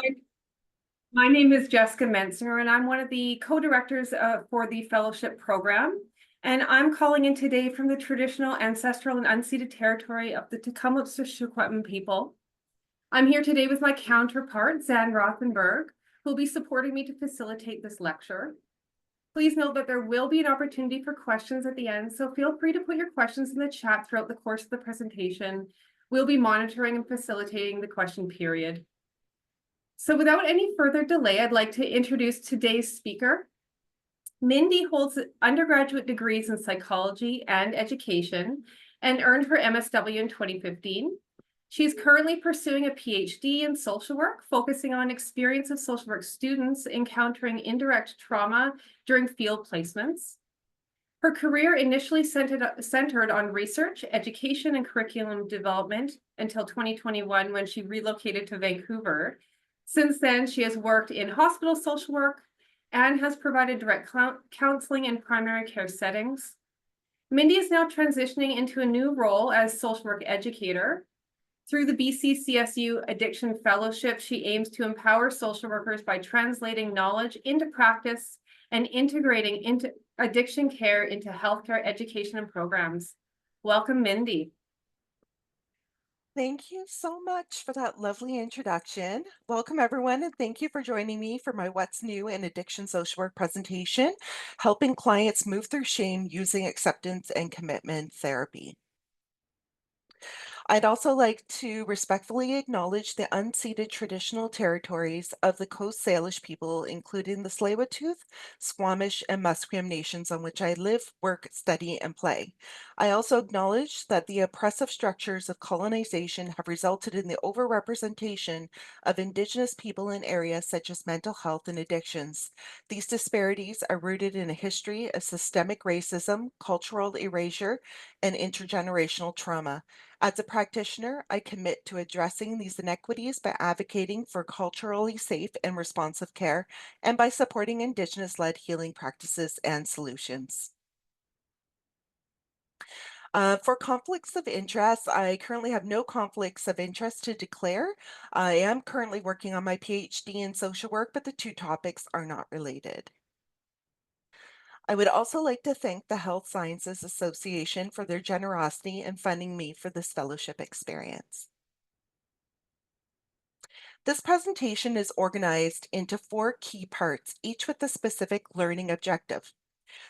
Hi, my name is Jessica Mensinger, and I'm one of the co-directors for the fellowship program. And I'm calling in today from the traditional, ancestral, and unceded territory of the Tecumseh people. I'm here today with my counterpart, Zan Rothenberg, who will be supporting me to facilitate this lecture. Please note that there will be an opportunity for questions at the end, so feel free to put your questions in the chat throughout the course of the presentation. We'll be monitoring and facilitating the question period. So without any further delay, I'd like to introduce today's speaker. Mindy holds undergraduate degrees in psychology and education and earned her MSW in 2015. She's currently pursuing a PhD in social work, focusing on experience of social work students encountering indirect trauma during field placements. Her career initially centered on research, education, and curriculum development until 2021 when she relocated to Vancouver. Since then, she has worked in hospital social work and has provided direct counseling in primary care settings. Mindy is now transitioning into a new role as social work educator. Through the BC-CSU Addiction Fellowship, she aims to empower social workers by translating knowledge into practice and integrating into addiction care into healthcare education and programs. Welcome, Mindy. Thank you so much for that lovely introduction. Welcome, everyone, and thank you for joining me for my What's New in Addiction Social Work presentation, helping clients move through shame using acceptance and commitment therapy. I'd also like to respectfully acknowledge the unceded traditional territories of the Coast Salish people, including the Tsleil-Waututh, Squamish, and Musqueam nations on which I live, work, study, and play. I also acknowledge that the oppressive structures of colonization have resulted in the overrepresentation of Indigenous people in areas such as mental health and addictions. These disparities are rooted in a history of systemic racism, cultural erasure, and intergenerational trauma. As a practitioner, I commit to addressing these inequities by advocating for culturally safe and responsive care and by supporting Indigenous-led healing practices and solutions. For conflicts of interest, I currently have no conflicts of interest to declare. I am currently working on my PhD in social work, but the two topics are not related. I would also like to thank the Health Sciences Association for their generosity in funding me for this fellowship experience. This presentation is organized into 4 key parts, each with a specific learning objective.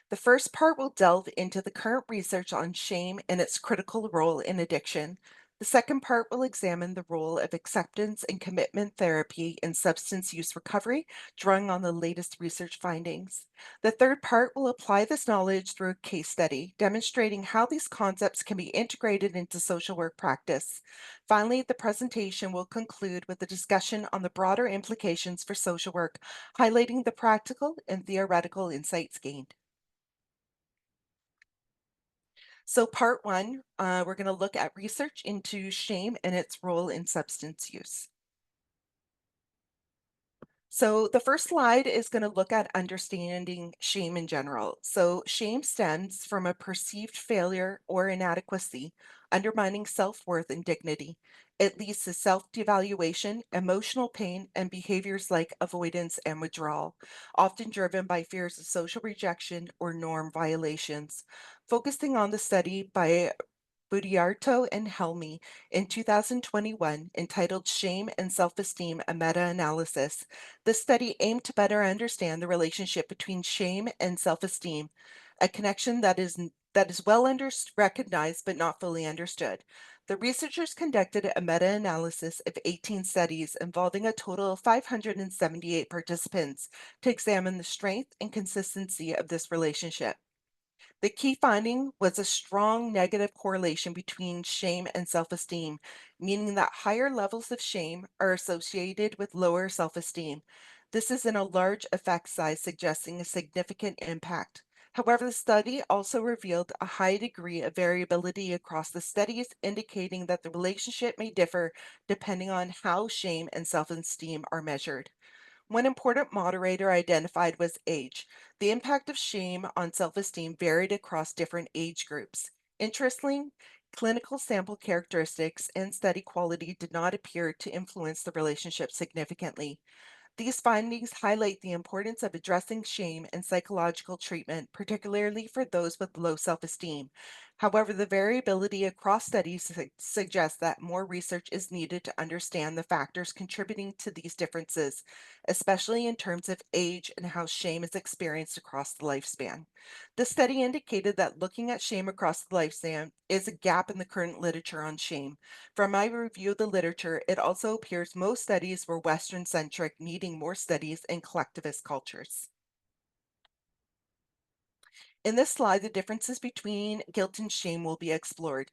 The first part will delve into the current research on shame and its critical role in addiction. The second part will examine the role of acceptance and commitment therapy in substance use recovery, drawing on the latest research findings. The third part will apply this knowledge through a case study, demonstrating how these concepts can be integrated into social work practice. Finally, the presentation will conclude with a discussion on the broader implications for social work, highlighting the practical and theoretical insights gained. So part one, we're going to look at research into shame and its role in substance use. So the first slide is going to look at understanding shame in general. So shame stems from a perceived failure or inadequacy, undermining self-worth and dignity. It leads to self-devaluation, emotional pain, and behaviors like avoidance and withdrawal, often driven by fears of social rejection or norm violations. Focusing on the study by Budiarto and Helmy in 2021 entitled Shame and Self-Esteem, a Meta-Analysis. The study aimed to better understand the relationship between shame and self-esteem, a connection that is well recognized but not fully understood. The researchers conducted a meta-analysis of 18 studies involving a total of 578 participants to examine the strength and consistency of this relationship. The key finding was a strong negative correlation between shame and self-esteem, meaning that higher levels of shame are associated with lower self-esteem. This is in a large effect size, suggesting a significant impact. However, the study also revealed a high degree of variability across the studies, indicating that the relationship may differ depending on how shame and self-esteem are measured. One important moderator identified was age. The impact of shame on self esteem varied across different age groups. Interestingly, Clinical sample characteristics and study quality did not appear to influence the relationship significantly. These findings highlight the importance of addressing shame and psychological treatment, particularly for those with low self esteem. However, the variability across studies suggests that more research is needed to understand the factors contributing to these differences, especially in terms of age and how shame is experienced across the lifespan. The study indicated that looking at shame across the lifespan is a gap in the current literature on shame. From my review of the literature, it also appears most studies were Western centric, needing more studies in collectivist cultures. In this slide, the differences between guilt and shame will be explored.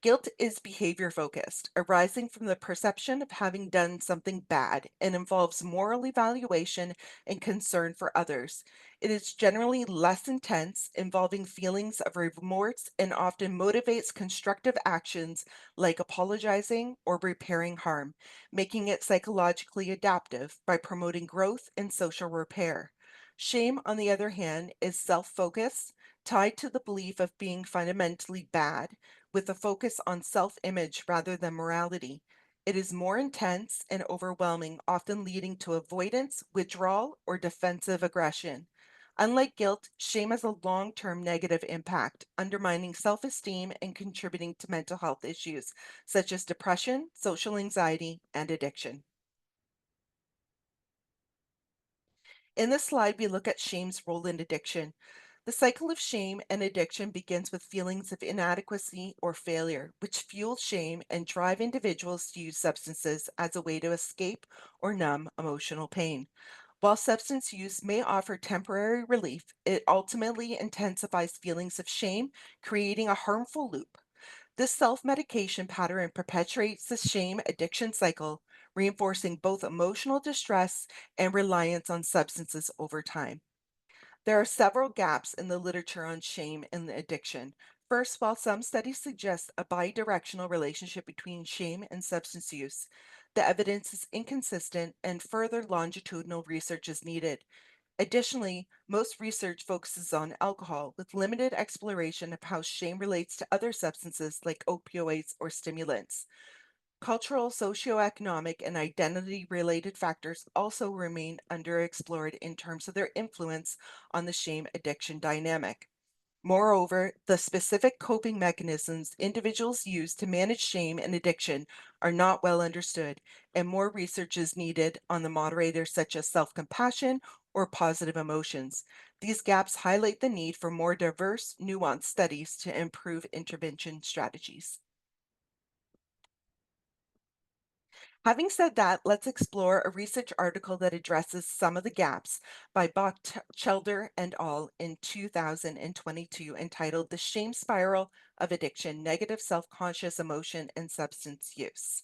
Guilt is behavior focused, arising from the perception of having done something bad, and involves moral evaluation and concern for others. It is generally less intense, involving feelings of remorse, and often motivates constructive actions like apologizing or repairing harm, making it psychologically adaptive by promoting growth and social repair. Shame, on the other hand, is self focused, tied to the belief of being fundamentally bad, with a focus on self image rather than morality. It is more intense and overwhelming, often leading to avoidance, withdrawal, or defensive aggression. Unlike guilt, shame has a long term negative impact, undermining self esteem and contributing to mental health issues such as depression, social anxiety, and addiction. In this slide, we look at shame's role in addiction. The cycle of shame and addiction begins with feelings of inadequacy or failure, which fuel shame and drive individuals to use substances as a way to escape or numb emotional pain. While substance use may offer temporary relief, it ultimately intensifies feelings of shame, creating a harmful loop. This self medication pattern perpetuates the shame addiction cycle, reinforcing both emotional distress and reliance on substances over time. There are several gaps in the literature on shame and addiction. First, while some studies suggest a bidirectional relationship between shame and substance use, the evidence is inconsistent and further longitudinal research is needed. Additionally, most research focuses on alcohol with limited exploration of how shame relates to other substances like opioids or stimulants. Cultural, socioeconomic, and identity related factors also remain underexplored in terms of their influence on the shame addiction dynamic. Moreover, the specific coping mechanisms individuals use to manage shame and addiction are not well understood, and more research is needed on the moderators such as self compassion or positive emotions. These gaps highlight the need for more diverse, nuanced studies to improve intervention strategies. Having said that, let's explore a research article that addresses some of the gaps by Bach-Chelder and al. In 2022 entitled The Shame Spiral of Addiction, Negative Self-Conscious Emotion and Substance Use.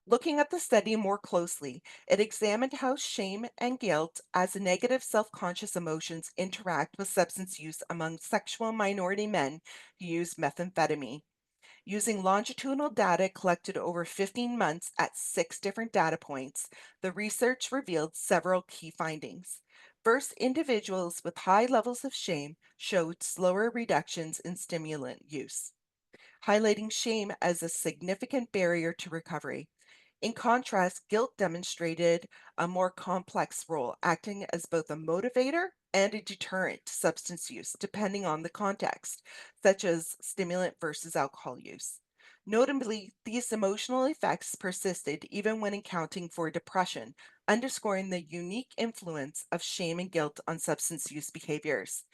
Looking at the study more closely, it examined how shame and guilt as negative self-conscious emotions interact with substance use among sexual minority men who use methamphetamine. Using longitudinal data collected over 15 months at 6 different data points, the research revealed several key findings. First, individuals with high levels of shame showed slower reductions in stimulant use, highlighting shame as a significant barrier to recovery. In contrast, guilt demonstrated a more complex role, acting as both a motivator and a deterrent to substance use, depending on the context, such as stimulant versus alcohol use. Notably, these emotional effects persisted even when accounting for depression, underscoring the unique influence of shame and guilt on substance use behaviors.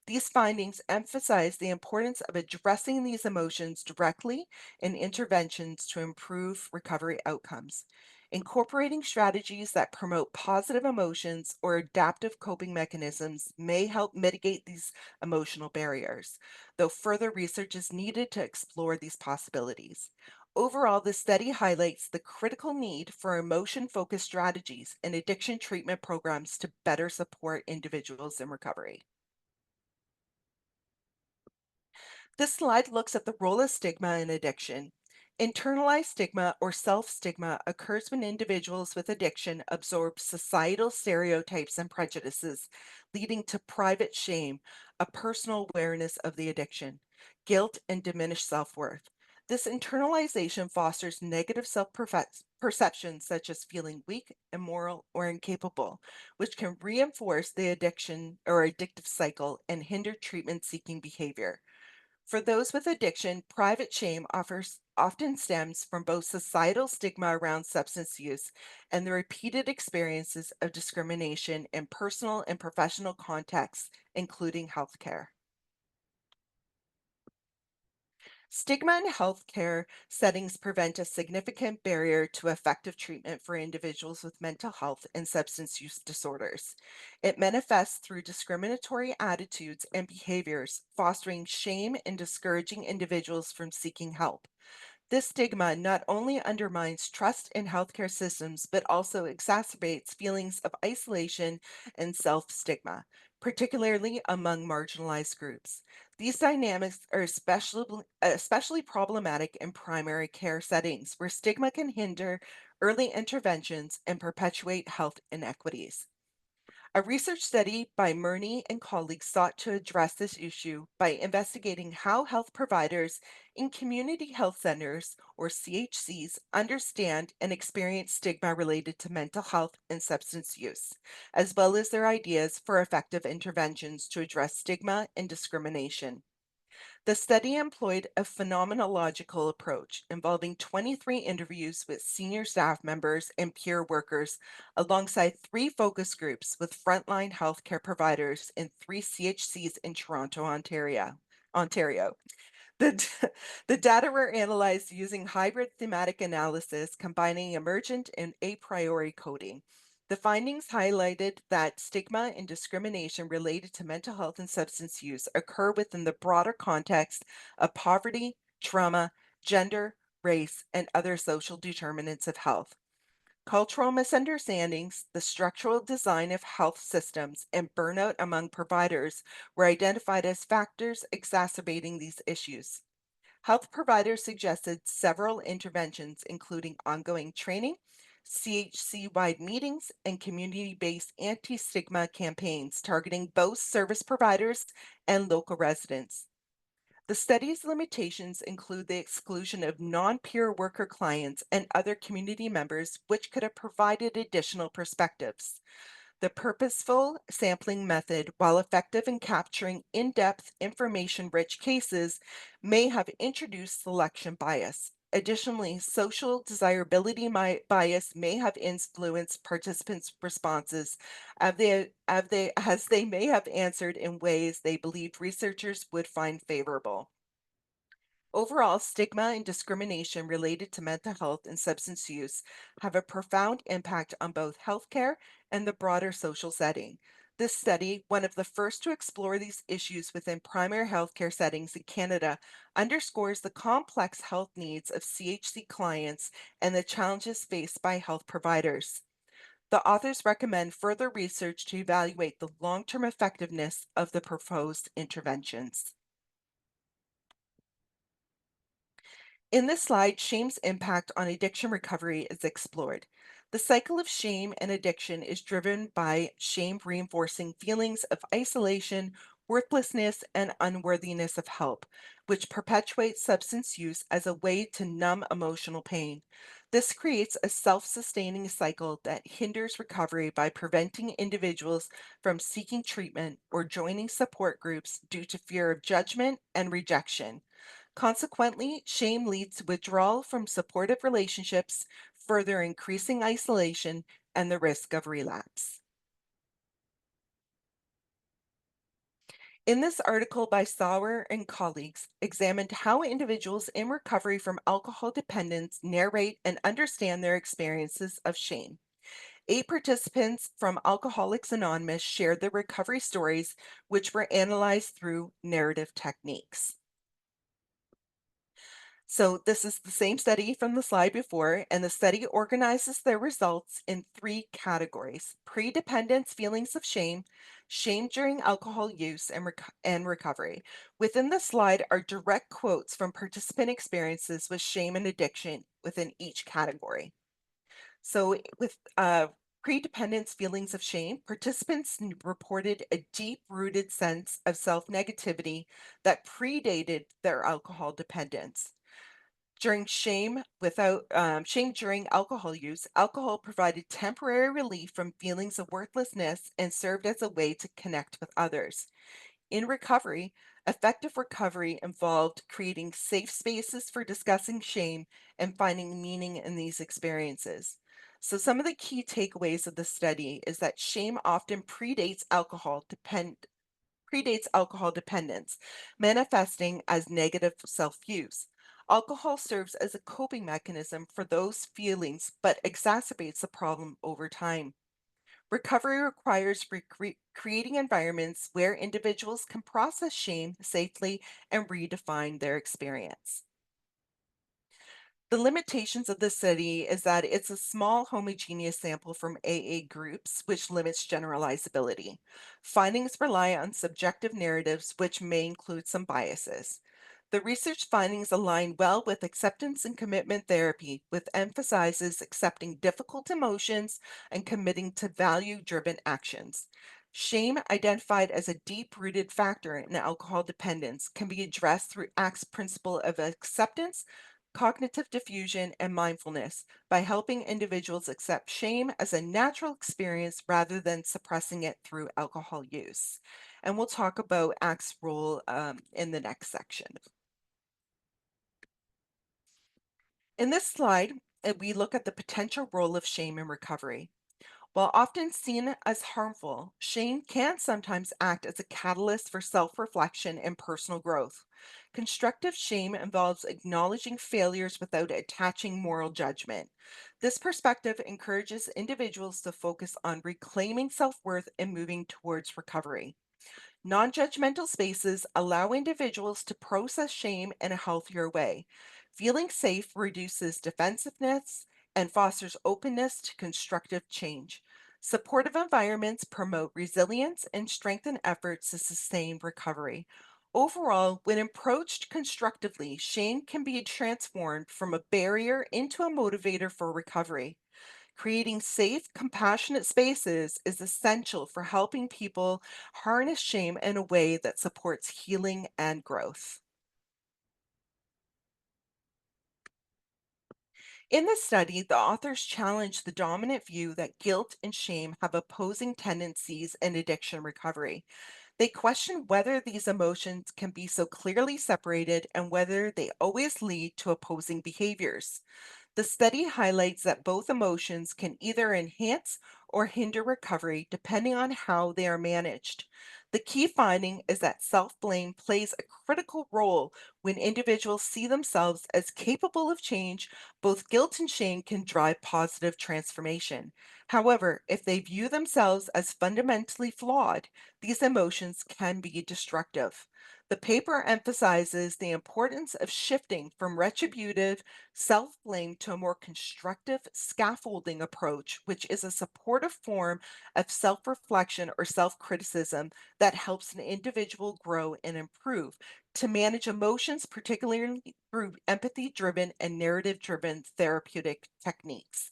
These findings emphasize the importance of addressing these emotions directly in interventions to improve recovery outcomes. Incorporating strategies that promote positive emotions or adaptive coping mechanisms may help mitigate these emotional barriers, though further research is needed to explore these possibilities. Overall, this study highlights the critical need for emotion focused strategies and addiction treatment programs to better support individuals in recovery. This slide looks at the role of stigma in addiction. Internalized stigma or self-stigma occurs when individuals with addiction absorb societal stereotypes and prejudices, leading to private shame, a personal awareness of the addiction, guilt, and diminished self-worth. This internalization fosters negative self-perceptions such as feeling weak, immoral, or incapable, which can reinforce the addiction or addictive cycle and hinder treatment-seeking behavior. For those with addiction, private shame often stems from both societal stigma around substance use and the repeated experiences of discrimination in personal and professional contexts, including healthcare. Stigma in healthcare settings present a significant barrier to effective treatment for individuals with mental health and substance use disorders. It manifests through discriminatory attitudes and behaviors, fostering shame and discouraging individuals from seeking help. This stigma not only undermines trust in healthcare systems, but also exacerbates feelings of isolation and self stigma, particularly among marginalized groups. These dynamics are especially problematic in primary care settings, where stigma can hinder early interventions and perpetuate health inequities. A research study by Murney and colleagues sought to address this issue by investigating how health providers in community health centers, or CHCs, understand and experience stigma related to mental health and substance use, as well as their ideas for effective interventions to address stigma and discrimination. The study employed a phenomenological approach involving 23 interviews with senior staff members and peer workers, alongside three focus groups with frontline healthcare providers in three CHCs in Toronto, Ontario. The data were analyzed using hybrid thematic analysis combining emergent and a priori coding. The findings highlighted that stigma and discrimination related to mental health and substance use occur within the broader context of poverty, trauma, gender, race, and other social determinants of health. Cultural misunderstandings, the structural design of health systems, and burnout among providers were identified as factors exacerbating these issues. Health providers suggested several interventions, including ongoing training, CHC wide meetings, and community based anti stigma campaigns targeting both service providers and local residents. The study's limitations include the exclusion of non peer worker clients and other community members, which could have provided additional perspectives. The purposeful sampling method, while effective in capturing in depth, information rich cases, may have introduced selection bias. Additionally, social desirability bias may have influenced participants' responses as they may have answered in ways they believed researchers would find favorable. Overall, stigma and discrimination related to mental health and substance use have a profound impact on both healthcare and the broader social setting. This study, one of the first to explore these issues within primary healthcare settings in Canada, underscores the complex health needs of CHC clients and the challenges faced by health providers. The authors recommend further research to evaluate the long term effectiveness of the proposed interventions. In this slide, shame's impact on addiction recovery is explored. The cycle of shame and addiction is driven by shame reinforcing feelings of isolation, worthlessness, and unworthiness of help, which perpetuates substance use as a way to numb emotional pain. This creates a self sustaining cycle that hinders recovery by preventing individuals from seeking treatment or joining support groups due to fear of judgment and rejection. Consequently, shame leads to withdrawal from supportive relationships, further increasing isolation and the risk of relapse. In this article by Sauer and colleagues, examined how individuals in recovery from alcohol dependence narrate and understand their experiences of shame. 8 participants from Alcoholics Anonymous shared their recovery stories, which were analyzed through narrative techniques. So this is the same study from the slide before, and the study organizes their results in three categories: pre-dependence feelings of shame, Shame During Alcohol Use and Recovery. Within the slide are direct quotes from participant experiences with shame and addiction within each category. So, with pre-dependence feelings of shame, participants reported a deep-rooted sense of self-negativity that predated their alcohol dependence. During shame during alcohol use, alcohol provided temporary relief from feelings of worthlessness and served as a way to connect with others. In recovery, effective recovery involved creating safe spaces for discussing shame and finding meaning in these experiences. So, some of the key takeaways of the study is that shame often predates alcohol dependence, manifesting as negative self-use. Alcohol serves as a coping mechanism for those feelings, but exacerbates the problem over time. Recovery requires creating environments where individuals can process shame safely and redefine their experience. The limitations of the study is that it's a small homogeneous sample from AA groups, which limits generalizability. Findings rely on subjective narratives, which may include some biases. The research findings align well with acceptance and commitment therapy, with emphasizes accepting difficult emotions and committing to value-driven actions. Shame, identified as a deep-rooted factor in alcohol dependence, can be addressed through ACT's principle of acceptance, cognitive diffusion, and mindfulness by helping individuals accept shame as a natural experience rather than suppressing it through alcohol use. And we'll talk about ACT's role in the next section. In this slide, we look at the potential role of shame in recovery. While often seen as harmful, shame can sometimes act as a catalyst for self reflection and personal growth. Constructive shame involves acknowledging failures without attaching moral judgment. This perspective encourages individuals to focus on reclaiming self worth and moving towards recovery. Non judgmental spaces allow individuals to process shame in a healthier way. Feeling safe reduces defensiveness and fosters openness to constructive change. Supportive environments promote resilience and strengthen efforts to sustain recovery. Overall, when approached constructively, shame can be transformed from a barrier into a motivator for recovery. Creating safe, compassionate spaces is essential for helping people harness shame in a way that supports healing and growth. In the study, the authors challenged the dominant view that guilt and shame have opposing tendencies in addiction recovery. They question whether these emotions can be so clearly separated and whether they always lead to opposing behaviors. The study highlights that both emotions can either enhance or hinder recovery depending on how they are managed. The key finding is that self blame plays a critical role when individuals see themselves as capable of change. Both guilt and shame can drive positive transformation. However, if they view themselves as fundamentally flawed, these emotions can be destructive. The paper emphasizes the importance of shifting from retributive self blame to a more constructive scaffolding approach, which is a supportive form of self reflection or self criticism that helps an individual grow and improve. To manage emotions, particularly through empathy driven and narrative driven therapeutic techniques.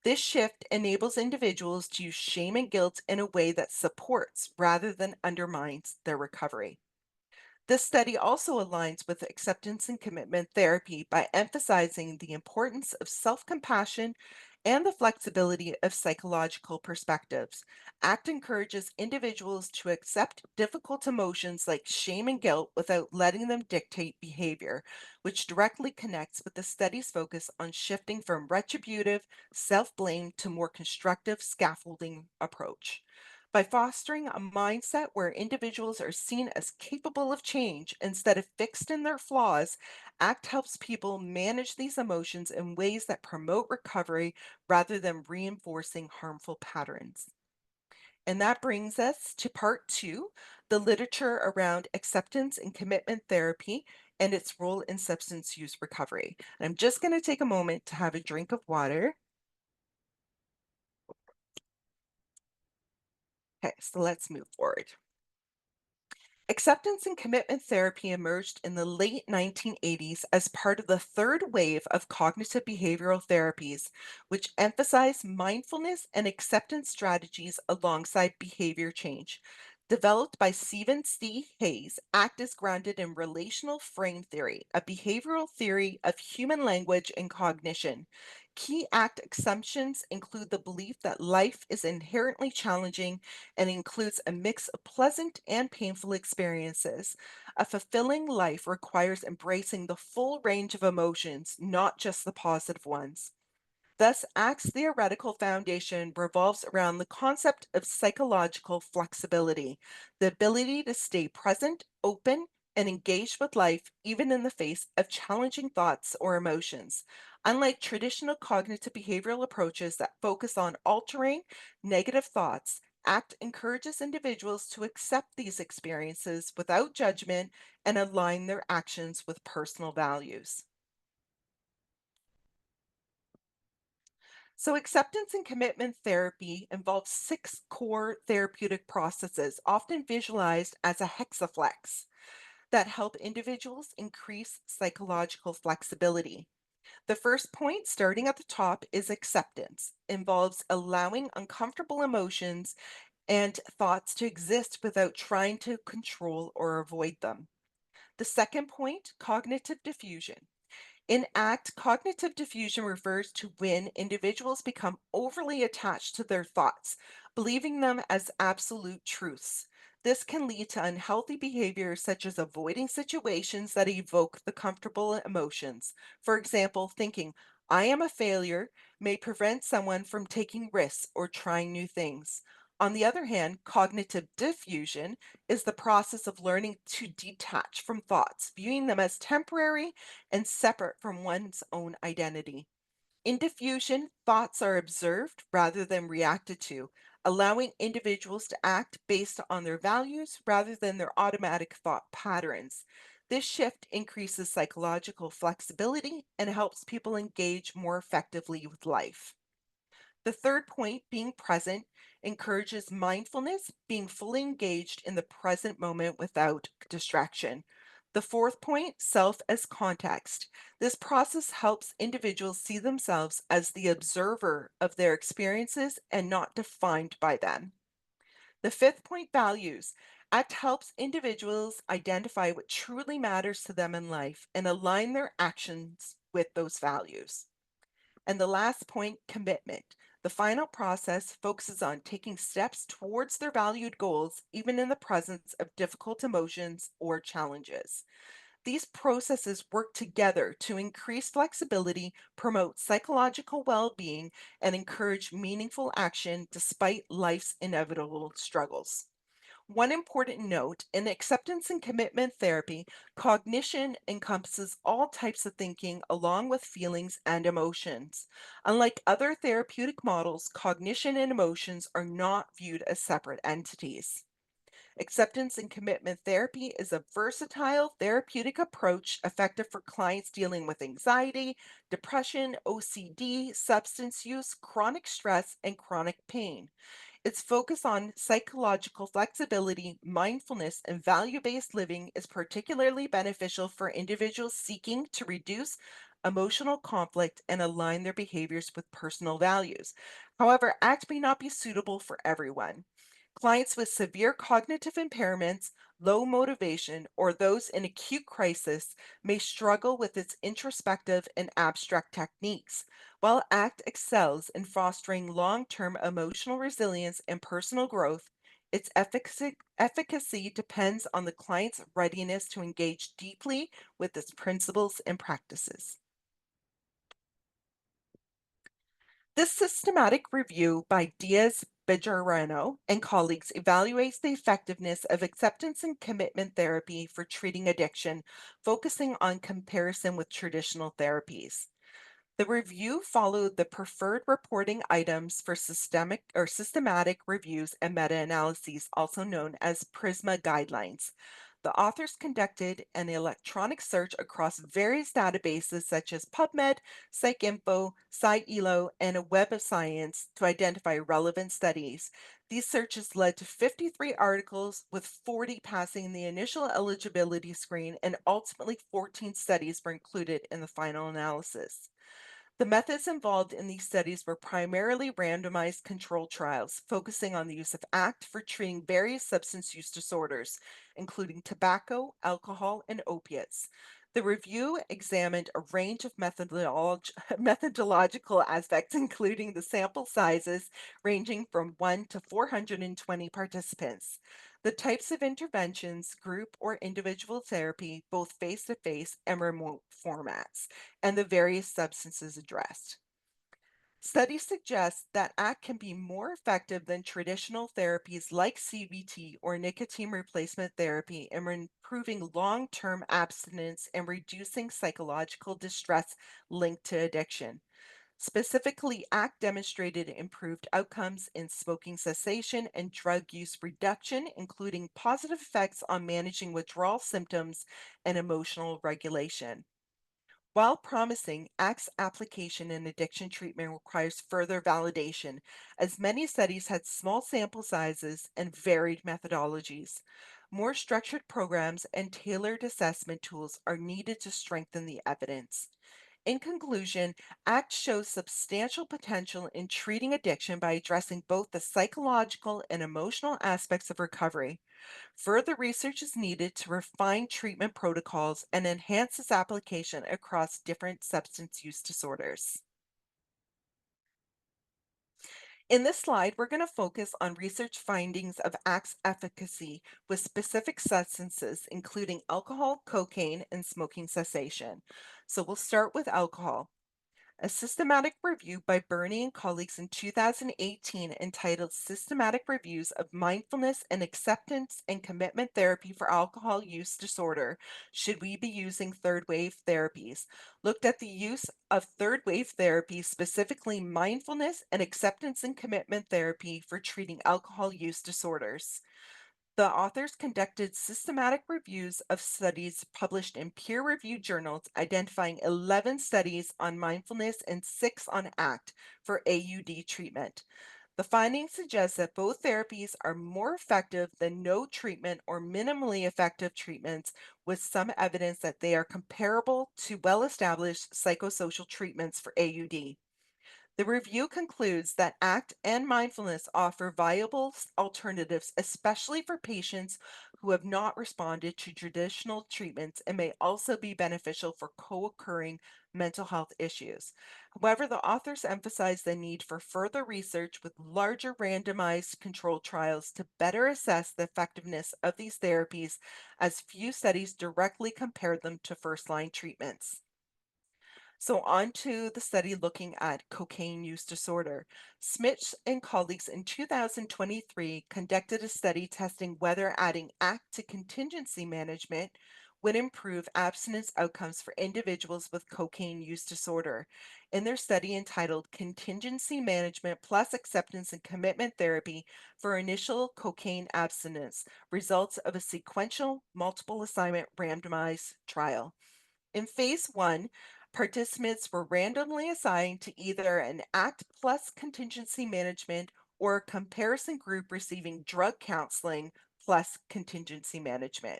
This shift enables individuals to use shame and guilt in a way that supports rather than undermines their recovery. This study also aligns with acceptance and commitment therapy by emphasizing the importance of self compassion and the flexibility of psychological perspectives. ACT encourages individuals to accept difficult emotions like shame and guilt without letting them dictate behavior, which directly connects with the study's focus on shifting from retributive self blame to more constructive scaffolding approach. By fostering a mindset where individuals are seen as capable of change instead of fixed in their flaws, ACT helps people manage these emotions in ways that promote recovery rather than reinforcing harmful patterns. And that brings us to part two, the literature around acceptance and commitment therapy and its role in substance use recovery. And I'm just going to take a moment to have a drink of water. Okay, so let's move forward. Acceptance and commitment therapy emerged in the late 1980s as part of the third wave of cognitive behavioral therapies, which emphasize mindfulness and acceptance strategies alongside behavior change. Developed by Stephen C. Hayes, ACT is grounded in relational frame theory, a behavioral theory of human language and cognition. Key ACT assumptions include the belief that life is inherently challenging and includes a mix of pleasant and painful experiences. A fulfilling life requires embracing the full range of emotions, not just the positive ones. Thus, ACT's theoretical foundation revolves around the concept of psychological flexibility, the ability to stay present, open, and engaged with life even in the face of challenging thoughts or emotions. Unlike traditional cognitive behavioral approaches that focus on altering negative thoughts, ACT encourages individuals to accept these experiences without judgment and align their actions with personal values. So, acceptance and commitment therapy involves six core therapeutic processes, often visualized as a hexaflex, that help individuals increase psychological flexibility. The first point, starting at the top, is acceptance, involves allowing uncomfortable emotions and thoughts to exist without trying to control or avoid them. The second point, cognitive diffusion. In ACT, cognitive diffusion refers to when individuals become overly attached to their thoughts, believing them as absolute truths. This can lead to unhealthy behaviors such as avoiding situations that evoke the comfortable emotions. For example, thinking, I am a failure may prevent someone from taking risks or trying new things. On the other hand, cognitive diffusion is the process of learning to detach from thoughts, viewing them as temporary and separate from one's own identity. In diffusion, thoughts are observed rather than reacted to, allowing individuals to act based on their values rather than their automatic thought patterns. This shift increases psychological flexibility and helps people engage more effectively with life. The third point, being present, encourages mindfulness, being fully engaged in the present moment without distraction. The fourth point, self as context. This process helps individuals see themselves as the observer of their experiences and not defined by them. The fifth point, values. ACT helps individuals identify what truly matters to them in life and align their actions with those values. And the last point, commitment. The final process focuses on taking steps towards their valued goals, even in the presence of difficult emotions or challenges. These processes work together to increase flexibility, promote psychological well being, and encourage meaningful action despite life's inevitable struggles. One important note, in acceptance and commitment therapy, cognition encompasses all types of thinking along with feelings and emotions. Unlike other therapeutic models, cognition and emotions are not viewed as separate entities. Acceptance and commitment therapy is a versatile therapeutic approach effective for clients dealing with anxiety, depression, OCD, substance use, chronic stress, and chronic pain. Its focus on psychological flexibility, mindfulness, and value based living is particularly beneficial for individuals seeking to reduce emotional conflict and align their behaviors with personal values. However, ACT may not be suitable for everyone. Clients with severe cognitive impairments, low motivation, or those in acute crisis may struggle with its introspective and abstract techniques. While ACT excels in fostering long term emotional resilience and personal growth, its efficacy depends on the client's readiness to engage deeply with its principles and practices. This systematic review by Diaz Bejarano and colleagues evaluates the effectiveness of acceptance and commitment therapy for treating addiction, focusing on comparison with traditional therapies. The review followed the preferred reporting items for systematic reviews and meta-analyses, also known as PRISMA guidelines. The authors conducted an electronic search across various databases such as PubMed, PsycInfo, SciElo, and a Web of Science to identify relevant studies. These searches led to 53 articles, with 40 passing the initial eligibility screen, and ultimately 14 studies were included in the final analysis. The methods involved in these studies were primarily randomized control trials, focusing on the use of ACT for treating various substance use disorders, including tobacco, alcohol, and opiates. The review examined a range of methodological aspects, including the sample sizes ranging from 1 to 420 participants, the types of interventions, group or individual therapy, both face to face and remote formats, and the various substances addressed. Studies suggest that ACT can be more effective than traditional therapies like CBT or nicotine replacement therapy in improving long term abstinence and reducing psychological distress linked to addiction. Specifically, ACT demonstrated improved outcomes in smoking cessation and drug use reduction, including positive effects on managing withdrawal symptoms and emotional regulation. While promising, ACT's application in addiction treatment requires further validation, as many studies had small sample sizes and varied methodologies. More structured programs and tailored assessment tools are needed to strengthen the evidence. In conclusion, ACT shows substantial potential in treating addiction by addressing both the psychological and emotional aspects of recovery. Further research is needed to refine treatment protocols and enhance its application across different substance use disorders. In this slide, we're going to focus on research findings of ACT's efficacy with specific substances, including alcohol, cocaine, and smoking cessation. So we'll start with alcohol. A systematic review by Burney and colleagues in 2018 entitled Systematic Reviews of Mindfulness and Acceptance and Commitment Therapy for Alcohol Use Disorder. Should we be using third wave therapies? Looked at the use of third wave therapy, specifically mindfulness and acceptance and commitment therapy for treating alcohol use disorders. The authors conducted systematic reviews of studies published in peer-reviewed journals, identifying 11 studies on mindfulness and 6 on ACT for AUD treatment. The findings suggest that both therapies are more effective than no treatment or minimally effective treatments, with some evidence that they are comparable to well-established psychosocial treatments for AUD. The review concludes that ACT and mindfulness offer viable alternatives, especially for patients who have not responded to traditional treatments, and may also be beneficial for co occurring mental health issues. However, the authors emphasize the need for further research with larger randomized controlled trials to better assess the effectiveness of these therapies, as few studies directly compared them to first line treatments. So, on to the study looking at cocaine use disorder. Smith and colleagues in 2023 conducted a study testing whether adding ACT to contingency management would improve abstinence outcomes for individuals with cocaine use disorder. In their study entitled Contingency Management Plus Acceptance and Commitment Therapy for Initial Cocaine Abstinence, results of a sequential multiple assignment randomized trial. In phase one, participants were randomly assigned to either an ACT plus contingency management or a comparison group receiving drug counseling plus contingency management.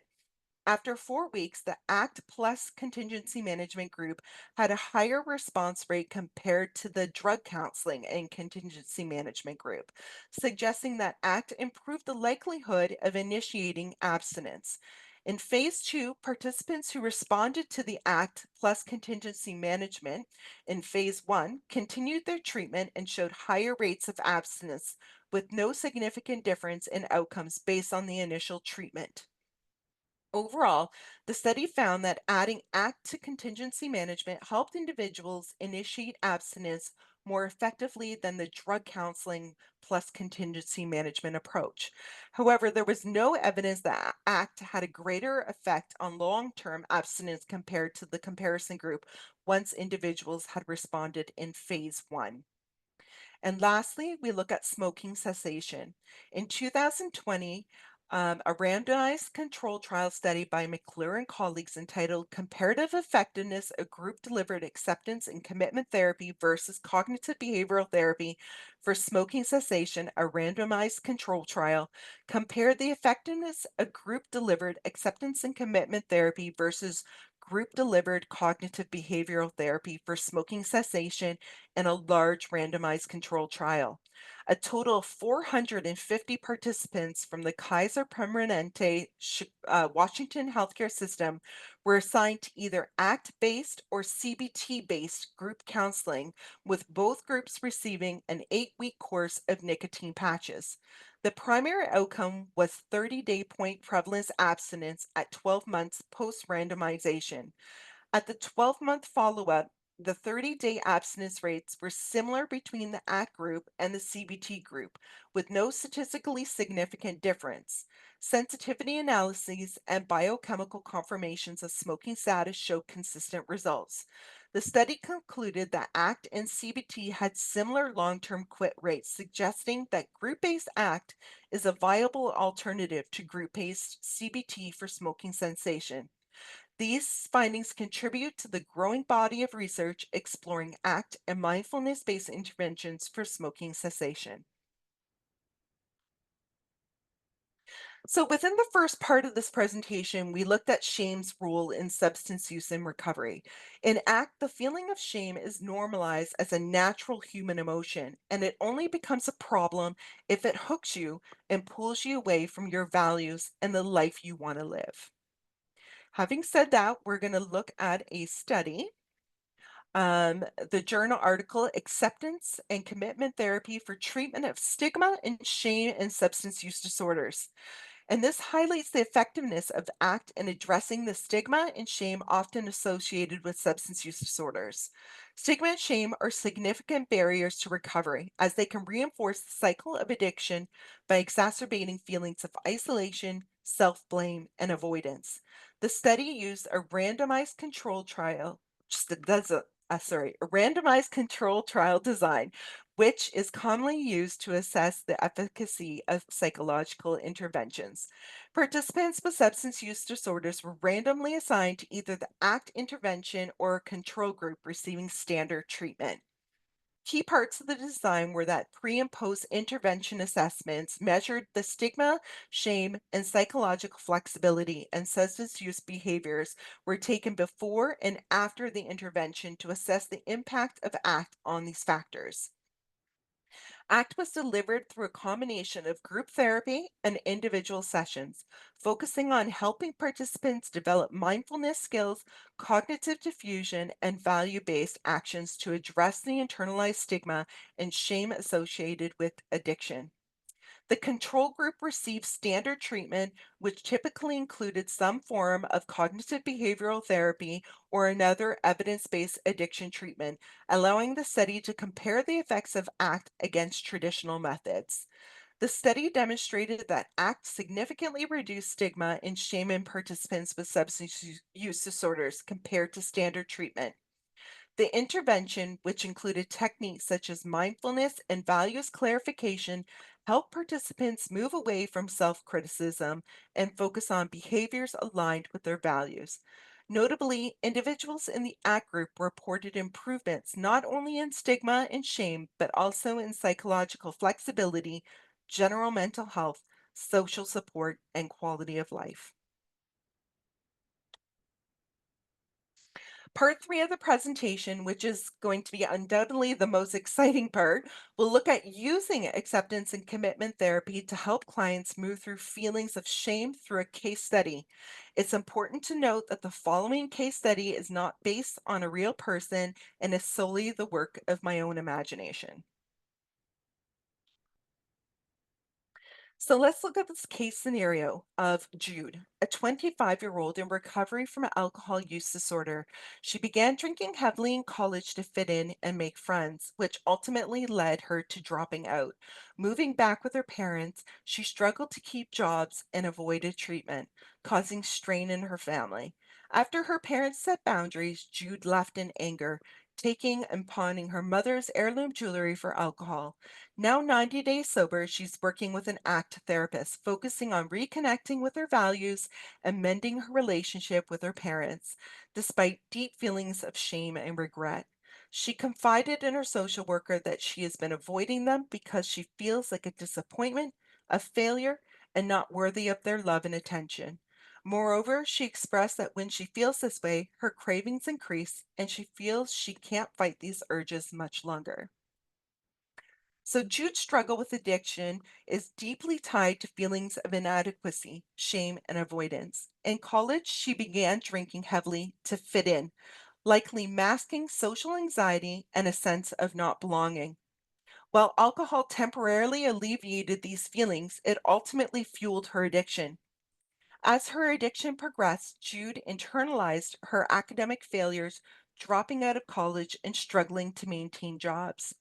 After 4 weeks, the ACT plus contingency management group had a higher response rate compared to the drug counseling and contingency management group, suggesting that ACT improved the likelihood of initiating abstinence. In phase two, participants who responded to the ACT plus contingency management in phase one continued their treatment and showed higher rates of abstinence, with no significant difference in outcomes based on the initial treatment. Overall, the study found that adding ACT to contingency management helped individuals initiate abstinence more effectively than the drug counseling plus contingency management approach. However, there was no evidence that ACT had a greater effect on long term abstinence compared to the comparison group once individuals had responded in phase one. And lastly, we look at smoking cessation. In 2020, A randomized control trial study by McClure and colleagues entitled Comparative Effectiveness of Group Delivered Acceptance and Commitment Therapy versus Cognitive Behavioral Therapy for Smoking Cessation, a randomized control trial, compared the effectiveness of group delivered acceptance and commitment therapy versus group delivered cognitive behavioral therapy for smoking cessation in a large randomized control trial. A total of 450 participants from the Kaiser Permanente Washington healthcare system were assigned to either ACT based or CBT based group counseling, with both groups receiving an 8-week course of nicotine patches. The primary outcome was 30-day point prevalence abstinence at 12 months post randomization. At the 12-month follow-up, the 30-day abstinence rates were similar between the ACT group and the CBT group, with no statistically significant difference. Sensitivity analyses and biochemical confirmations of smoking status showed consistent results. The study concluded that ACT and CBT had similar long-term quit rates, suggesting that group-based ACT is a viable alternative to group-based CBT for smoking cessation. These findings contribute to the growing body of research exploring ACT and mindfulness based interventions for smoking cessation. So, within the first part of this presentation, we looked at shame's role in substance use and recovery. In ACT, the feeling of shame is normalized as a natural human emotion, and it only becomes a problem if it hooks you and pulls you away from your values and the life you want to live. Having said that, we're going to look at a study. The journal article, Acceptance and Commitment Therapy for Treatment of Stigma and Shame in Substance Use Disorders. And this highlights the effectiveness of ACT in addressing the stigma and shame often associated with substance use disorders. Stigma and shame are significant barriers to recovery as they can reinforce the cycle of addiction by exacerbating feelings of isolation, self blame, and avoidance. The study used a randomized control trial, a randomized control trial design which is commonly used to assess the efficacy of psychological interventions. Participants with substance use disorders were randomly assigned to either the ACT intervention or a control group receiving standard treatment. Key parts of the design were that pre and post intervention assessments measured the stigma, shame, and psychological flexibility and substance use behaviors were taken before and after the intervention to assess the impact of ACT on these factors. ACT was delivered through a combination of group therapy and individual sessions, focusing on helping participants develop mindfulness skills, cognitive diffusion, and value based actions to address the internalized stigma and shame associated with addiction. The control group received standard treatment, which typically included some form of cognitive behavioral therapy or another evidence based addiction treatment, allowing the study to compare the effects of ACT against traditional methods. The study demonstrated that ACT significantly reduced stigma and shame in participants with substance use disorders compared to standard treatment. The intervention, which included techniques such as mindfulness and values clarification, helped participants move away from self criticism and focus on behaviors aligned with their values. Notably, individuals in the ACT group reported improvements not only in stigma and shame, but also in psychological flexibility, general mental health, social support, and quality of life. Part three of the presentation, which is going to be undoubtedly the most exciting part, will look at using acceptance and commitment therapy to help clients move through feelings of shame through a case study. It's important to note that the following case study is not based on a real person and is solely the work of my own imagination. So let's look at this case scenario of Jude, a 25-year-old in recovery from alcohol use disorder. She began drinking heavily in college to fit in and make friends, which ultimately led her to dropping out. Moving back with her parents, she struggled to keep jobs and avoided treatment, causing strain in her family. After her parents set boundaries, Jude left in anger, taking and pawning her mother's heirloom jewelry for alcohol. Now 90 days sober, she's working with an ACT therapist, focusing on reconnecting with her values and mending her relationship with her parents, despite deep feelings of shame and regret. She confided in her social worker that she has been avoiding them because she feels like a disappointment, a failure, and not worthy of their love and attention. Moreover, she expressed that when she feels this way, her cravings increase and she feels she can't fight these urges much longer. So, Jude's struggle with addiction is deeply tied to feelings of inadequacy, shame, and avoidance. In college, she began drinking heavily to fit in, likely masking social anxiety and a sense of not belonging. While alcohol temporarily alleviated these feelings, it ultimately fueled her addiction. As her addiction progressed, Jude internalized her academic failures, dropping out of college and struggling to maintain jobs.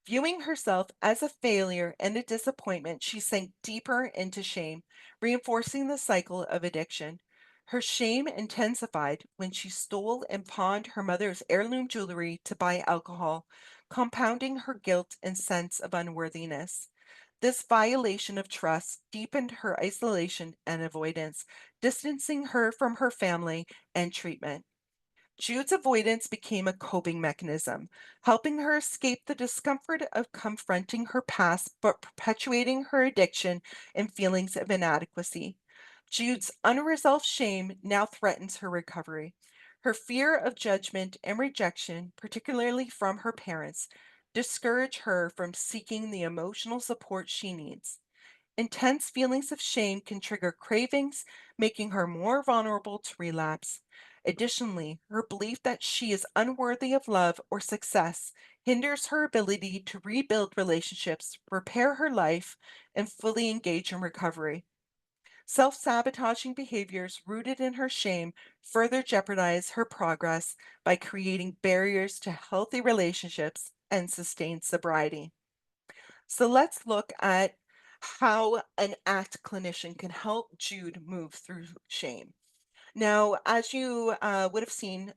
Viewing herself as a failure and a disappointment, she sank deeper into shame, reinforcing the cycle of addiction. Her shame intensified when she stole and pawned her mother's heirloom jewelry to buy alcohol, compounding her guilt and sense of unworthiness. This violation of trust deepened her isolation and avoidance, distancing her from her family and treatment. Jude's avoidance became a coping mechanism, helping her escape the discomfort of confronting her past but perpetuating her addiction and feelings of inadequacy. Jude's unresolved shame now threatens her recovery. Her fear of judgment and rejection, particularly from her parents, discourage her from seeking the emotional support she needs. Intense feelings of shame can trigger cravings, making her more vulnerable to relapse. Additionally, her belief that she is unworthy of love or success hinders her ability to rebuild relationships, repair her life, and fully engage in recovery. Self sabotaging behaviors rooted in her shame further jeopardize her progress by creating barriers to healthy relationships and sustained sobriety. So let's look at how an ACT clinician can help Jude move through shame. Now, as you would have seen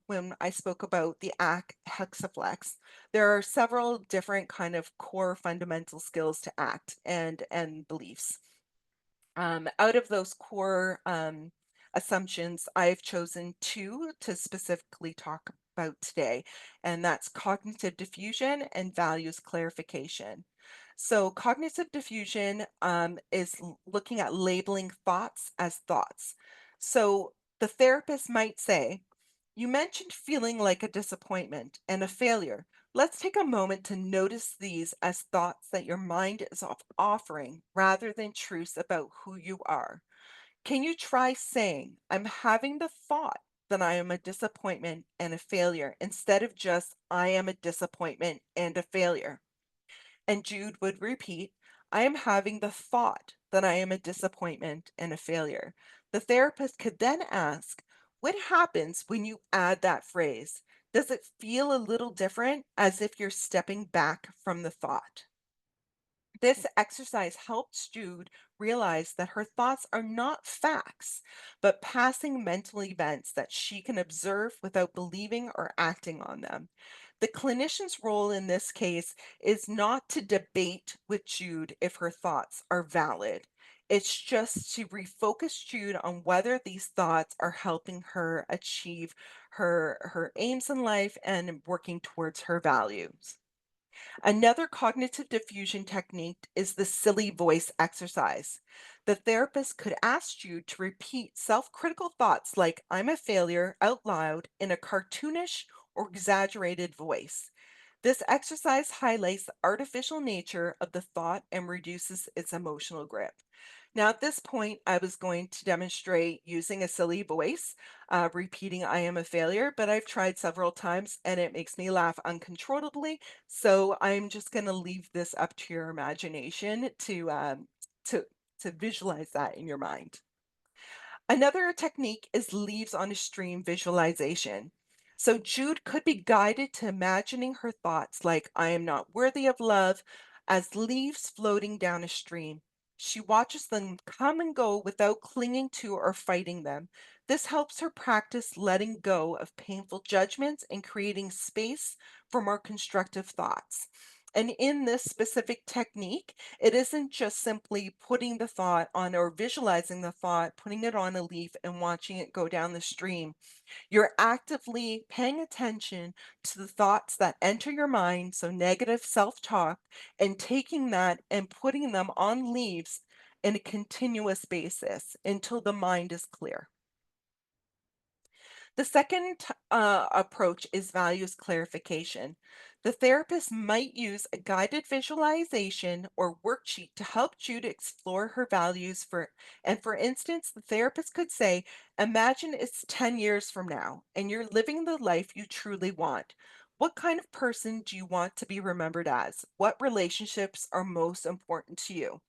when I spoke about the ACT hexaflex, there are several different kind of core fundamental skills to ACT and beliefs. Out of those core assumptions, I've chosen two to specifically talk about today, and that's cognitive diffusion and values clarification. So, cognitive diffusion is looking at labeling thoughts as thoughts. So, the therapist might say, you mentioned feeling like a disappointment and a failure. Let's take a moment to notice these as thoughts that your mind is offering rather than truths about who you are. Can you try saying, I'm having the thought that I am a disappointment and a failure instead of just, I am a disappointment and a failure? And Jude would repeat, I am having the thought that I am a disappointment and a failure. The therapist could then ask, what happens when you add that phrase? Does it feel a little different as if you're stepping back from the thought? This exercise helps Jude realize that her thoughts are not facts, but passing mental events that she can observe without believing or acting on them. The clinician's role in this case is not to debate with Jude if her thoughts are valid. It's just to refocus Jude on whether these thoughts are helping her achieve her aims in life and working towards her values. Another cognitive diffusion technique is the silly voice exercise. The therapist could ask you to repeat self critical thoughts like, I'm a failure, out loud in a cartoonish or exaggerated voice. This exercise highlights the artificial nature of the thought and reduces its emotional grip. Now, at this point, I was going to demonstrate using a silly voice, repeating I am a failure, but I've tried several times and it makes me laugh uncontrollably. So I'm just going to leave this up to your imagination to, to visualize that in your mind. Another technique is leaves on a stream visualization. So Jude could be guided to imagining her thoughts like, I am not worthy of love, as leaves floating down a stream. She watches them come and go without clinging to or fighting them. This helps her practice letting go of painful judgments and creating space for more constructive thoughts. And in this specific technique, it isn't just simply putting the thought on or visualizing the thought, putting it on a leaf and watching it go down the stream. You're actively paying attention to the thoughts that enter your mind, so negative self talk, and taking that and putting them on leaves in a continuous basis until the mind is clear. The second approach is values clarification. The therapist might use a guided visualization or worksheet to help Jude explore her values for instance, the therapist could say, imagine it's 10 years from now and you're living the life you truly want. What kind of person do you want to be remembered as? What relationships are most important to you?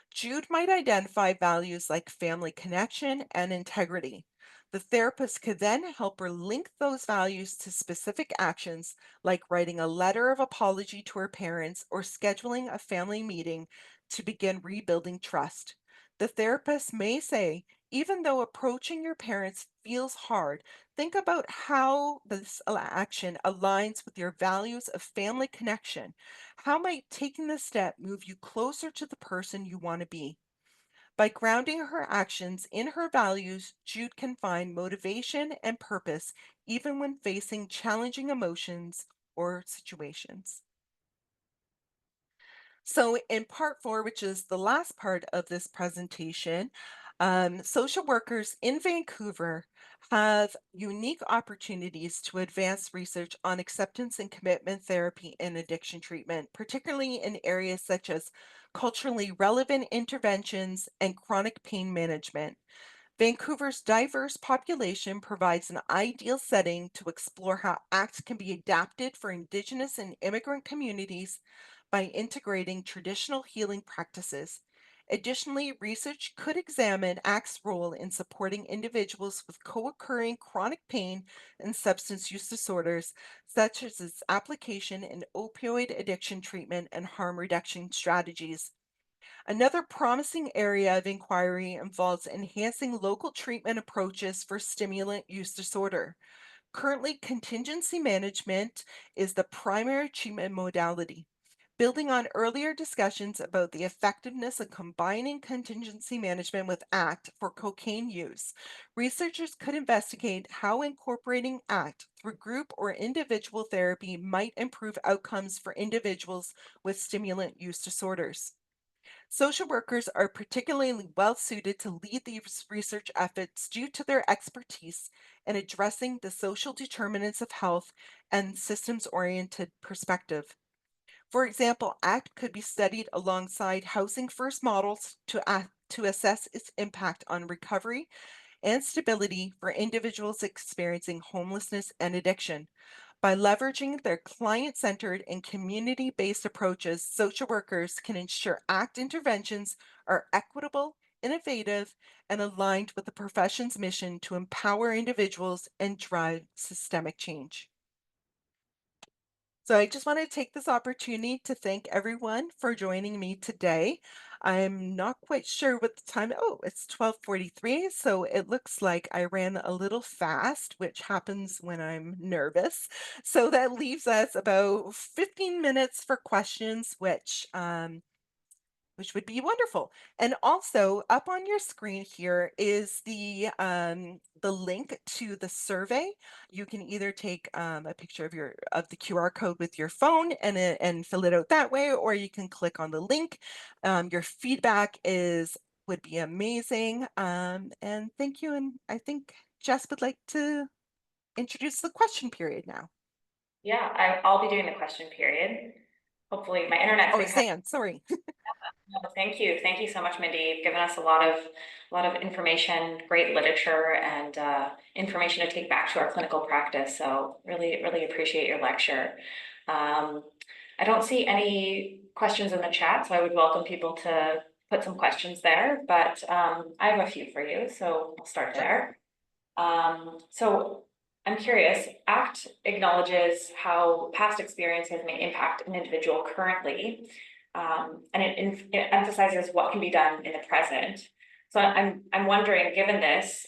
Jude might identify values like family connection and integrity. The therapist could then help her link those values to specific actions like writing a letter of apology to her parents or scheduling a family meeting to begin rebuilding trust. The therapist may say, even though approaching your parents feels hard, think about how this action aligns with your values of family connection. How might taking this step move you closer to the person you want to be? By grounding her actions in her values, Jude can find motivation and purpose even when facing challenging emotions or situations. So, in part four, which is the last part of this presentation, social workers in Vancouver have unique opportunities to advance research on acceptance and commitment therapy and addiction treatment, particularly in areas such as culturally relevant interventions and chronic pain management. Vancouver's diverse population provides an ideal setting to explore how ACT can be adapted for Indigenous and immigrant communities by integrating traditional healing practices. Additionally, research could examine ACT's role in supporting individuals with co occurring chronic pain and substance use disorders, such as its application in opioid addiction treatment and harm reduction strategies. Another promising area of inquiry involves enhancing local treatment approaches for stimulant use disorder. Currently, contingency management is the primary treatment modality. Building on earlier discussions about the effectiveness of combining contingency management with ACT for cocaine use, researchers could investigate how incorporating ACT through group or individual therapy might improve outcomes for individuals with stimulant use disorders. Social workers are particularly well suited to lead these research efforts due to their expertise in addressing the social determinants of health and systems oriented perspective. For example, ACT could be studied alongside housing first models to assess its impact on recovery and stability for individuals experiencing homelessness and addiction. By leveraging their client centered and community based approaches, social workers can ensure ACT interventions are equitable, innovative, and aligned with the profession's mission to empower individuals and drive systemic change. So I just want to take this opportunity to thank everyone for joining me today. I'm not quite sure what the time. Oh, it's 12:43, so it looks like I ran a little fast, which happens when I'm nervous. So that leaves us about 15 minutes for questions, which would be wonderful. And also up on your screen here is the link to the survey. You can either take a picture of the QR code with your phone and fill it out that way, or you can click on the link. Your feedback is would be amazing. And thank you. And I think Jess would like to introduce the question period now. Yeah, I'll be doing the question period. Hopefully my internet's Oh, been cut. Zan, sorry. No, thank you. Thank you so much, Mindy. You've given us a lot of information, great literature, and information to take back to our clinical practice. So really, really appreciate your lecture. I don't see any questions in the chat, so I would welcome people to put some questions there, but I have a few for you, so I'll start Sure. there. So I'm curious, ACT acknowledges how past experiences may impact an individual currently. and it emphasizes what can be done in the present. So I'm wondering, given this,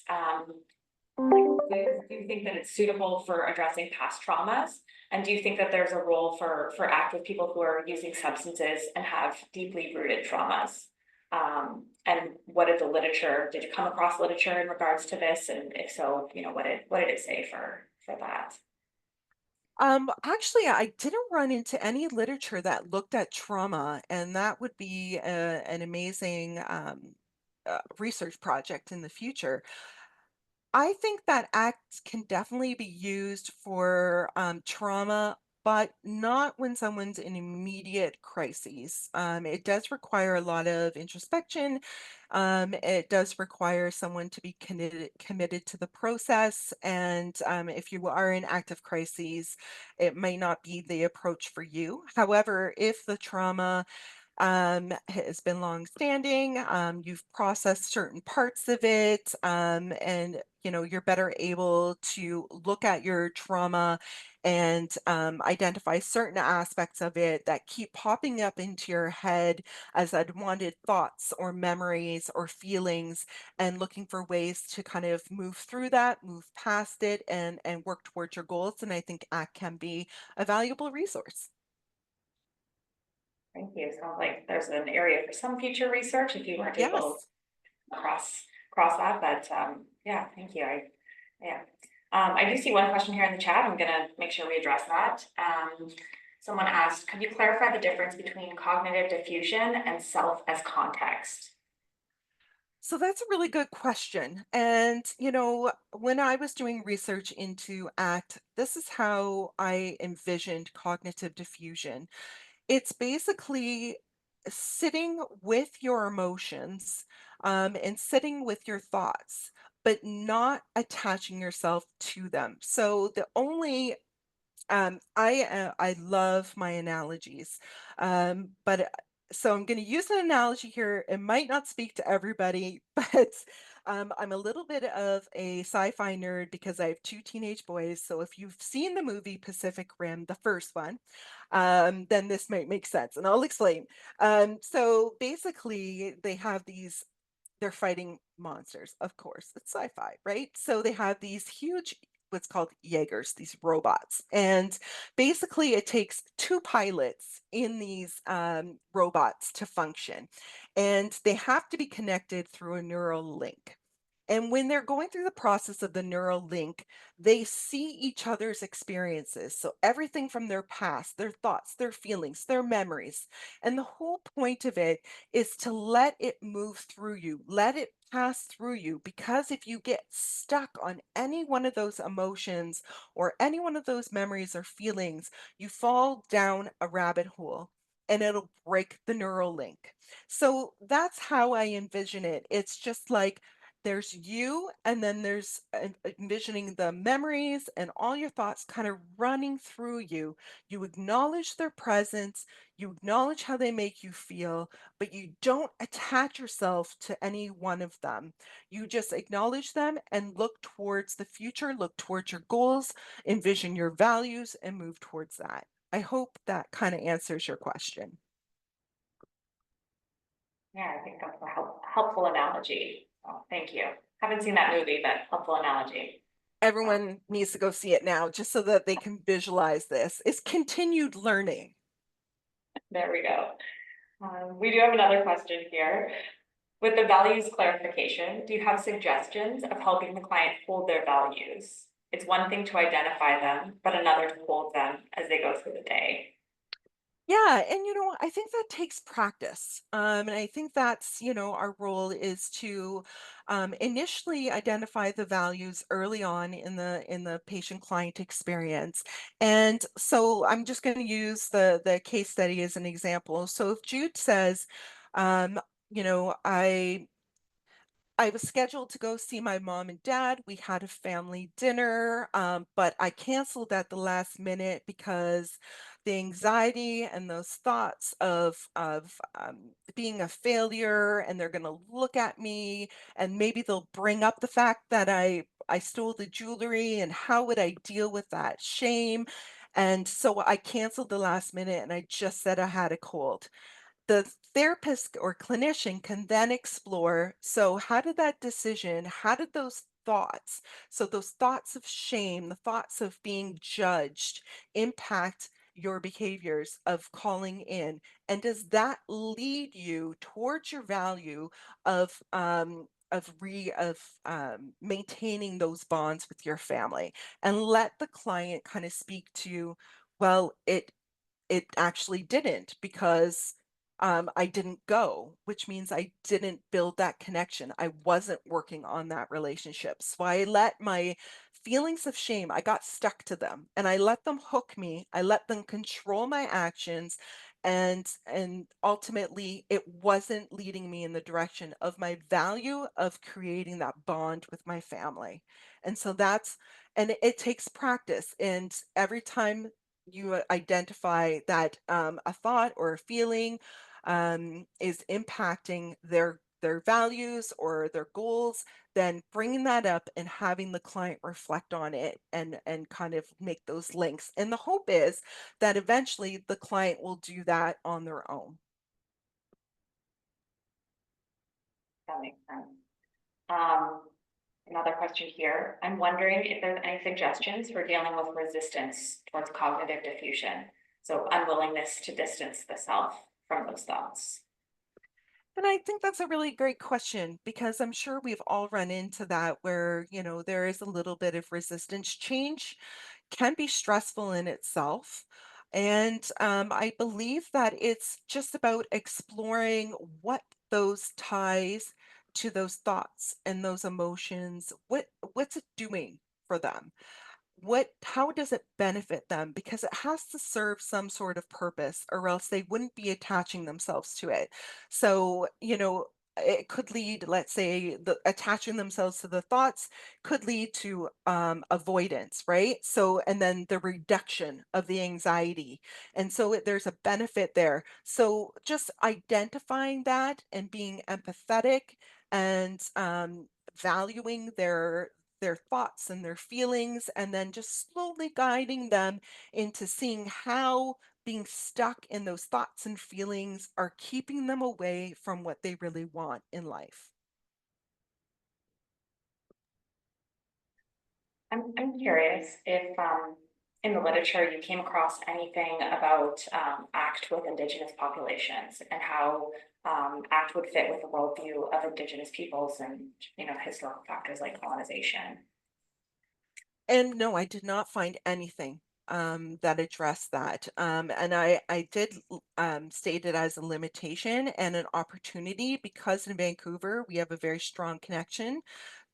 do you think that it's suitable for addressing past traumas? And do you think that there's a role for active people who are using substances and have deeply rooted traumas? And what did did you come across literature in regards to this? And if so, what did it say for that? Actually, I didn't run into any literature that looked at trauma, and that would be an amazing research project in the future. I think that acts can definitely be used for trauma, but not when someone's in immediate crises. It does require a lot of introspection. It does require someone to be committed to the process. And if you are in active crises, it might not be the approach for you. However, if the trauma has been long standing. You've processed certain parts of it, and you're better able to look at your trauma and identify certain aspects of it that keep popping up into your head as unwanted thoughts or memories or feelings, and looking for ways to kind of move through that, move past it, and work towards your goals. And I think ACT can be a valuable resource. Thank you. Sounds like there's an area for some future research if you weren't able Yes. to cross that, but yeah, thank you. Yeah. I do see one question here in the chat. I'm gonna make sure we address that. Someone asked, could you clarify the difference between cognitive diffusion and self as context? So that's a really good question. And, when I was doing research into ACT, this is how I envisioned cognitive diffusion. It's basically sitting with your emotions and sitting with your thoughts, but not attaching yourself to them. So the only I love my analogies, but so I'm going to use an analogy here. It might not speak to everybody, but I'm a little bit of a sci-fi nerd because I have two teenage boys. So if you've seen the movie Pacific Rim, the first one, then this might make sense, and I'll explain. So basically, they're fighting monsters, of course. It's sci-fi, right? So they have these huge, what's called Jaegers, these robots. And basically, it takes two pilots in these robots to function. And they have to be connected through a neural link. And when they're going through the process of the neural link, they see each other's experiences. So everything from their past, their thoughts, their feelings, their memories. And the whole point of it is to let it move through you, let it pass through you. Because if you get stuck on any one of those emotions or any one of those memories or feelings, you fall down a rabbit hole and it'll break the neural link. So that's how I envision it. It's just like there's you, and then there's envisioning the memories and all your thoughts kind of running through you. You acknowledge their presence, you acknowledge how they make you feel, but you don't attach yourself to any one of them. You just acknowledge them and look towards the future, look towards your goals, envision your values, and move towards that. I hope that kind of answers your question. Yeah, I think that's a helpful analogy. So thank you. Haven't seen that movie, but helpful analogy. Everyone needs to go see it now just so that they can visualize this. It's continued learning. There we go. We do have another question here. With the values clarification, do you have suggestions of helping the client hold their values? It's one thing to identify them, but another to hold them as they go through the day. Yeah, and I think that takes practice. And I think that's, our role is to initially identify the values early on in the patient client experience. And so I'm just going to use the case study as an example. So if Jude says, um, you know, I was scheduled to go see my mom and dad. We had a family dinner, but I canceled at the last minute because the anxiety and those thoughts of being a failure, and they're going to look at me, and maybe they'll bring up the fact that I stole the jewelry, and how would I deal with that shame? And so I canceled the last minute, and I just said I had a cold. the therapist or clinician can then explore, so how did that decision, how did those thoughts, so those thoughts of shame, the thoughts of being judged impact your behaviors of calling in? And does that lead you towards your value of maintaining those bonds with your family? And let the client kind of speak to, well, it actually didn't because I didn't go, which means I didn't build that connection. I wasn't working on that relationship. So I let my feelings of shame, I got stuck to them and I let them hook me. I let them control my actions and ultimately it wasn't leading me in the direction of my value of creating that bond with my family. And so that's and it takes practice and every time you identify that a thought or a feeling is impacting their values or their goals, then bringing that up and having the client reflect on it and kind of make those links. And the hope is that eventually the client will do that on their own. That makes sense. Um, Another question here. I'm wondering if there's any suggestions for dealing with resistance towards cognitive diffusion. So unwillingness to distance the self from those thoughts. And I think that's a really great question because I'm sure we've all run into that where, there is a little bit of resistance. Change can be stressful in itself. And I believe that it's just about exploring what those ties to those thoughts and those emotions, what's it doing for them? How does it benefit them? Because it has to serve some sort of purpose or else they wouldn't be attaching themselves to it. So, it could lead, let's say, attaching themselves to the thoughts could lead to avoidance, right? So, and then the reduction of the anxiety. And so there's a benefit there. So just identifying that and being empathetic and valuing their thoughts and their feelings, and then just slowly guiding them into seeing how being stuck in those thoughts and feelings are keeping them away from what they really want in life. I'm curious if in the literature you came across anything about ACT with Indigenous populations and how ACT would fit with the worldview of Indigenous peoples and historical factors like colonization. And no, I did not find anything that addressed that. And I did state it as a limitation and an opportunity because in Vancouver we have a very strong connection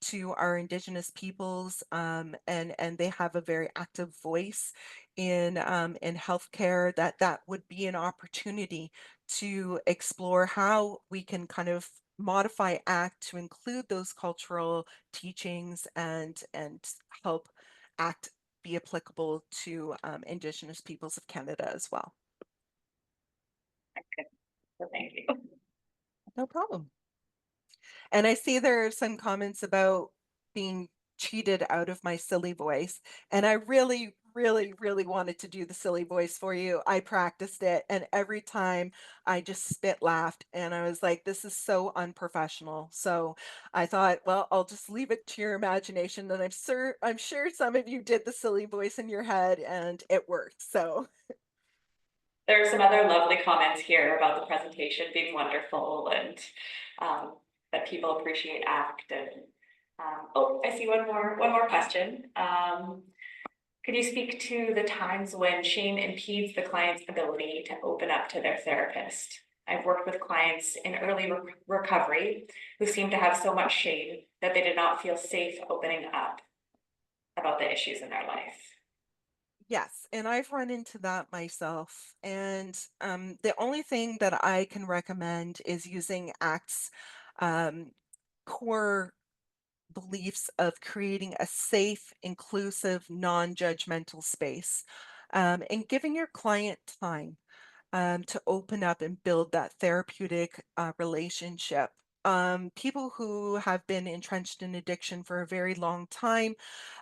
to our Indigenous peoples, and they have a very active voice in healthcare. That would be an opportunity to explore how we can kind of modify ACT to include those cultural teachings and help ACT be applicable to Indigenous peoples of Canada as well. So thank you. No problem. And I see there are some comments about being cheated out of my silly voice. And I really, really, really wanted to do the silly voice for you. I practiced it, and every time I just spit laughed. And I was like, this is so unprofessional. So I thought, well, I'll just leave it to your imagination. And I'm sure some of you did the silly voice in your head and it worked. So There are some other lovely comments here about the presentation being wonderful and that people appreciate ACT. And oh, I see one more question. Could you speak to the times when shame impedes the client's ability to open up to their therapist? I've worked with clients in early recovery who seem to have so much shame that they did not feel safe opening up about the issues in their life. yes, and I've run into that myself. And the only thing that I can recommend is using ACT's um, core beliefs of creating a safe, inclusive, non-judgmental space, and giving your client time to open up and build that therapeutic relationship. People who have been entrenched in addiction for a very long time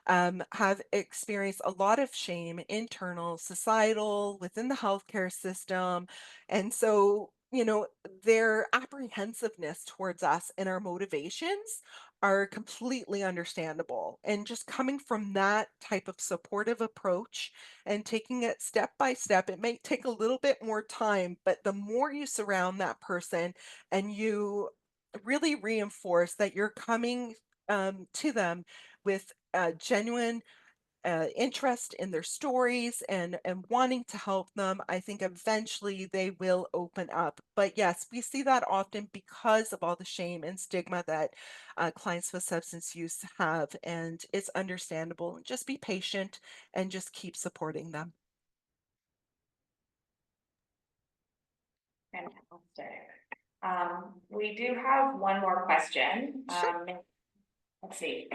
have experienced a lot of shame, internal, societal, within the healthcare system. And so you know, their apprehensiveness towards us and our motivations are completely understandable. And just coming from that type of supportive approach and taking it step by step, it may take a little bit more time, but the more you surround that person and you really reinforce that you're coming to them with genuine interest in their stories and wanting to help them, I think eventually they will open up. But yes, we see that often because of all the shame and stigma that clients with substance use have, and it's understandable. Just be patient and just keep supporting them. Fantastic. We do have one more question. Sure. Let's see.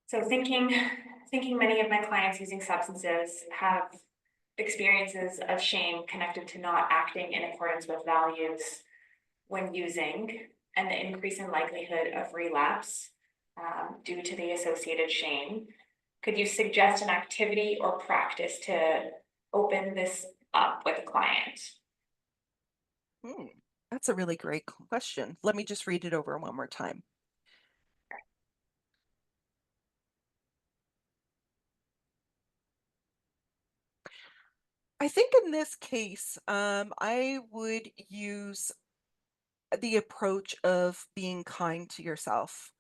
So thinking many of my clients using substances have experiences of shame connected to not acting in accordance with values when using, and the increase in likelihood of relapse due to the associated shame. Could you suggest an activity or practice to open this up with a client? That's a really great question. Let me just read it over one more time. I think in this case, I would use the approach of being kind to yourself,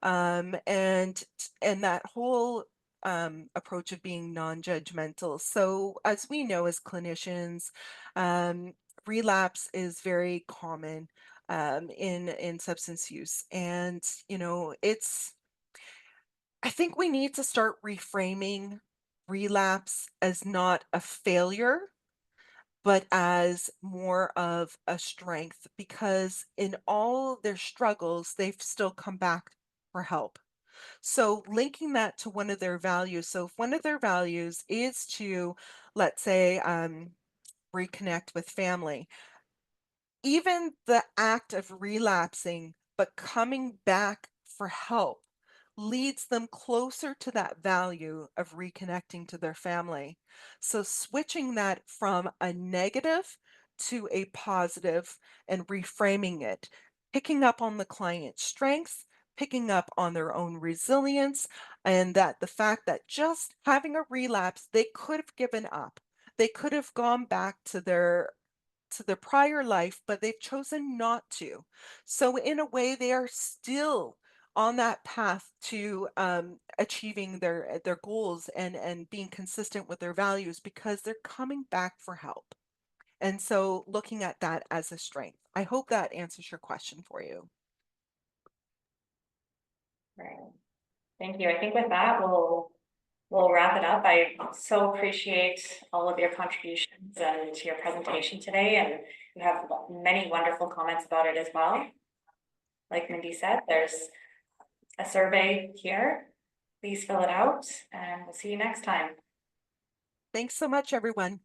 and that whole approach of being non-judgmental. So, as we know as clinicians, um, relapse is very common in substance use, and it's. I think we need to start reframing relapse as not a failure but as more of a strength because in all their struggles, they've still come back for help. So linking that to one of their values. So if one of their values is to, let's say, reconnect with family, even the act of relapsing, but coming back for help leads them closer to that value of reconnecting to their family. So switching that from a negative to a positive and reframing it, picking up on the client's strengths, picking up on their own resilience, and that the fact that just having a relapse, they could have given up. They could have gone back to their prior life, but they've chosen not to. So in a way, they are still on that path to achieving their goals and being consistent with their values because they're coming back for help. And so looking at that as a strength. I hope that answers your question for you. Right. Thank you. I think with that, we'll wrap it up. I so appreciate all of your contributions and your presentation today, and you have many wonderful comments about it as well. Like Mindy said, there's a survey here. Please fill it out, and we'll see you next time. Thanks so much, everyone.